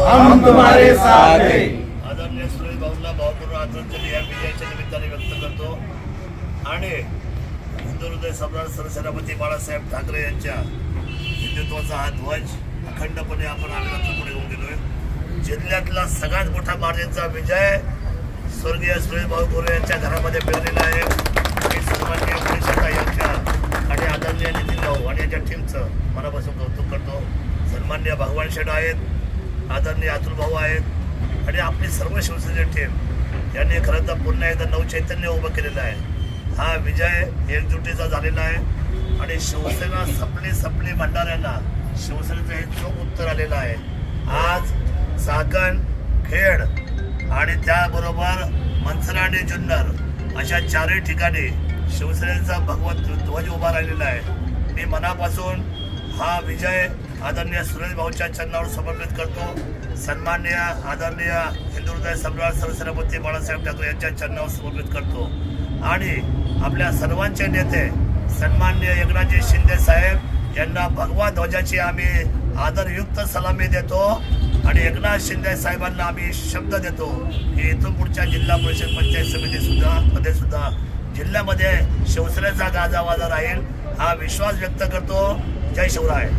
हम तुम्हारे साथ हैं। आदरणीय सुरेश भाऊंना भावपूर्ण आदरांजली या विजयाच्या निमित्ताने व्यक्त करतो आणि हिंदू हृदय सम्राट सरसेनापती बाळासाहेब ठाकरे यांच्या हिंदुत्वाचा हा ध्वज अखंडपणे आपण आग्रातून पुढे घेऊन गेलोय। जिल्ह्यातला सगळ्यात मोठा मार्जिनचा विजय स्वर्गीय सुरेश भाऊ गोरे यांच्या घरामध्ये मिळालेला आहे। मी सन्माननीय परिषदा यांच्या आणि आदरणीय नितीन भाऊ आणि यांच्या टीमचं मनापासून कौतुक करतो। सन्माननीय भगवान शेठ आहेत, आदरणीय अतुल भाऊ आहेत आणि आपली सर्व शिवसेनेची टीम यांनी खरं तर पुन्हा एकदा नवचैतन्य उभं केलेलं आहे। हा विजय एकजुटीचा झालेला आहे आणि शिवसेना सपली म्हणणाऱ्यांना शिवसेनेचं हे चोख उत्तर आलेलं आहे। आज चाकण, खेड आणि त्याबरोबर मनसरा आणि जुन्नर अशा चारही ठिकाणी शिवसेनेचा भगवत ध्वज उभा राहिलेला आहे। मी मनापासून हा विजय आदरणीय सुरेश भाऊच्या चरणावर समर्पित करतो। सन्माननीय आदरणीय हिंदू हृदय सम्राट सरसेनापती बाळासाहेब ठाकरे यांच्या चरणावर समर्पित करतो आणि आपल्या सर्वांचे नेते सन्माननीय एकनाथजी शिंदे साहेब यांना भगवा ध्वजाची आम्ही आदरयुक्त सलामी देतो आणि एकनाथ शिंदे साहेबांना आम्ही शब्द देतो की इथून पुढच्या जिल्हा परिषद पंचायत समिती सुद्धा जिल्ह्यामध्ये शिवसेनेचा गाजावाजा राहील हा विश्वास व्यक्त करतो। जय शिवराय।